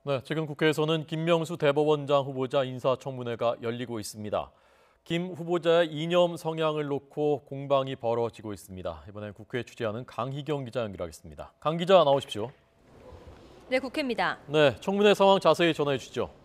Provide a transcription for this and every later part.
네, 지금 국회에서는 김명수 대법원장 후보자 인사청문회가 열리고 있습니다. 김 후보자의 이념 성향을 놓고 공방이 벌어지고 있습니다. 이번엔 국회에 취재하는 강희경 기자 연결하겠습니다. 강 기자 나오십시오. 네, 국회입니다. 네, 청문회 상황 자세히 전해 주시죠.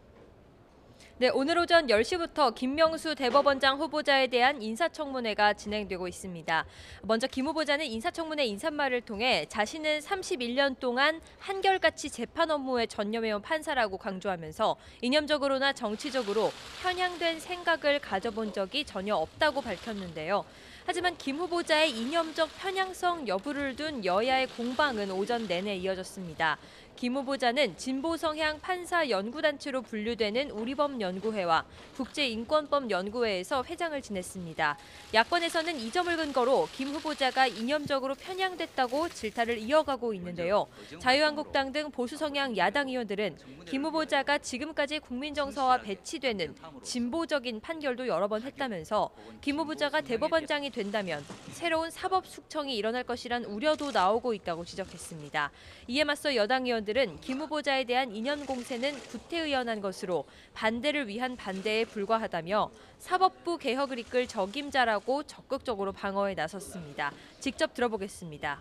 네, 오늘 오전 10시부터 김명수 대법원장 후보자에 대한 인사청문회가 진행되고 있습니다. 먼저 김 후보자는 인사청문회 인사말을 통해 자신은 31년 동안 한결같이 재판 업무에 전념해온 판사라고 강조하면서 이념적으로나 정치적으로 편향된 생각을 가져본 적이 전혀 없다고 밝혔는데요. 하지만 김 후보자의 이념적 편향성 여부를 둔 여야의 공방은 오전 내내 이어졌습니다. 김 후보자는 진보 성향 판사 연구단체로 분류되는 우리법연구회와 국제인권법연구회에서 회장을 지냈습니다. 야권에서는 이 점을 근거로 김 후보자가 이념적으로 편향됐다고 질타를 이어가고 있는데요. 자유한국당 등 보수 성향 야당 의원들은 김 후보자가 지금까지 국민정서와 배치되는 진보적인 판결도 여러 번 했다면서 김 후보자가 대법원장이 된다면 새로운 사법 숙청이 일어날 것이란 우려도 나오고 있다고 지적했습니다. 이에 맞서 여당 의원들은 김 후보자에 대한 이념 공세는 구태의연한 것으로 반대를 위한 반대에 불과하다며 사법부 개혁을 이끌 적임자라고 적극적으로 방어에 나섰습니다. 직접 들어보겠습니다.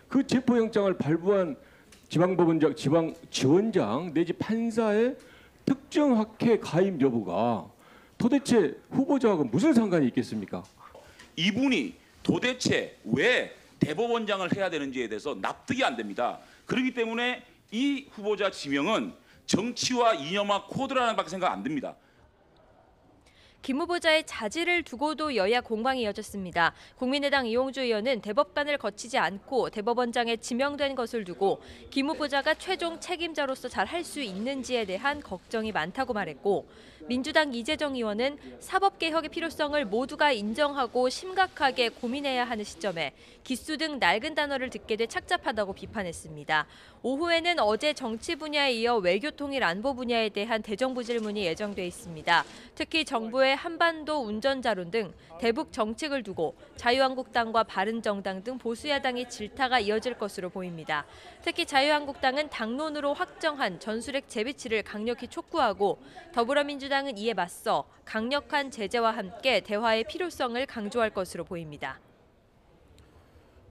그 체포영장을 발부한 지방법원장, 지방지원장 내지 판사의 특정 학회 가입 여부가 도대체 후보자하고 무슨 상관이 있겠습니까? 이분이 도대체 왜 대법원장을 해야 되는지에 대해서 납득이 안 됩니다. 그렇기 때문에 이 후보자 지명은 정치와 이념화 코드라는 밖에 생각 안 듭니다. 김 후보자의 자질을 두고도 여야 공방이 이어졌습니다. 국민의당 이용주 의원은 대법관을 거치지 않고 대법원장에 지명된 것을 두고 김 후보자가 최종 책임자로서 잘 할 수 있는지에 대한 걱정이 많다고 말했고, 민주당 이재정 의원은 사법개혁의 필요성을 모두가 인정하고 심각하게 고민해야 하는 시점에 기수 등 낡은 단어를 듣게 돼 착잡하다고 비판했습니다. 오후에는 어제 정치 분야에 이어 외교 통일 안보 분야에 대한 대정부 질문이 예정돼 있습니다. 특히 정부의 한반도 운전자론 등 대북 정책을 두고 자유한국당과 바른정당 등 보수야당의 질타가 이어질 것으로 보입니다. 특히 자유한국당은 당론으로 확정한 전술핵 재배치를 강력히 촉구하고 더불어민주당은 이에 맞서 강력한 제재와 함께 대화의 필요성을 강조할 것으로 보입니다.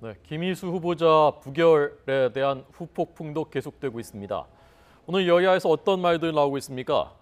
네, 김희수 후보자 부결에 대한 후폭풍도 계속되고 있습니다. 오늘 여야에서 어떤 말들 나오고 있습니까?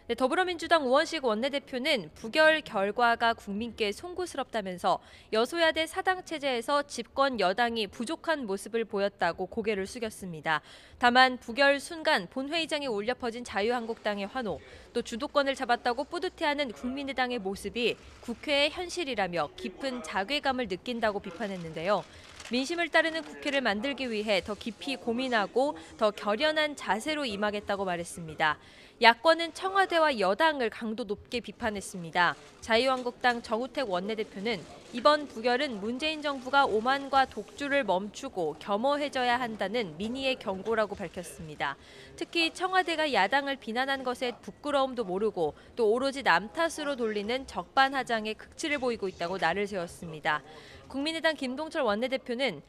네, 더불어민주당 우원식 원내대표는 부결 결과가 국민께 송구스럽다면서 여소야대 사당 체제에서 집권 여당이 부족한 모습을 보였다고 고개를 숙였습니다. 다만 부결 순간 본회의장에 울려 퍼진 자유한국당의 환호, 또 주도권을 잡았다고 뿌듯해하는 국민의당의 모습이 국회의 현실이라며 깊은 자괴감을 느낀다고 비판했는데요. 민심을 따르는 국회를 만들기 위해 더 깊이 고민하고 더 결연한 자세로 임하겠다고 말했습니다. 야권은 청와대와 여당을 강도 높게 비판했습니다. 자유한국당 정우택 원내대표는 이번 부결은 문재인 정부가 오만과 독주를 멈추고 겸허해져야 한다는 민의의 경고라고 밝혔습니다. 특히 청와대가 야당을 비난한 것에 부끄러움도 모르고 또 오로지 남 탓으로 돌리는 적반하장의 극치를 보이고 있다고 날을 세웠습니다. 국민의당 김동철 원내대표는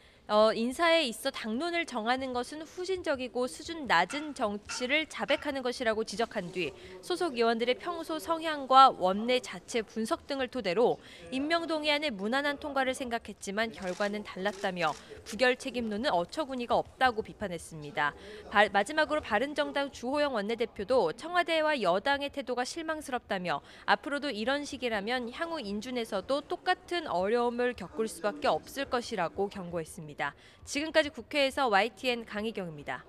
인사에 있어 당론을 정하는 것은 후진적이고 수준 낮은 정치를 자백하는 것이라고 지적한 뒤 소속 의원들의 평소 성향과 원내 자체 분석 등을 토대로 임명동의안의 무난한 통과를 생각했지만 결과는 달랐다며 부결 책임론은 어처구니가 없다고 비판했습니다. 마지막으로 바른정당 주호영 원내대표도 청와대와 여당의 태도가 실망스럽다며 앞으로도 이런 식이라면 향후 인준에서도 똑같은 어려움을 겪을 수밖에 없을 것이라고 경고했습니다. 지금까지 국회에서 YTN 강희경입니다.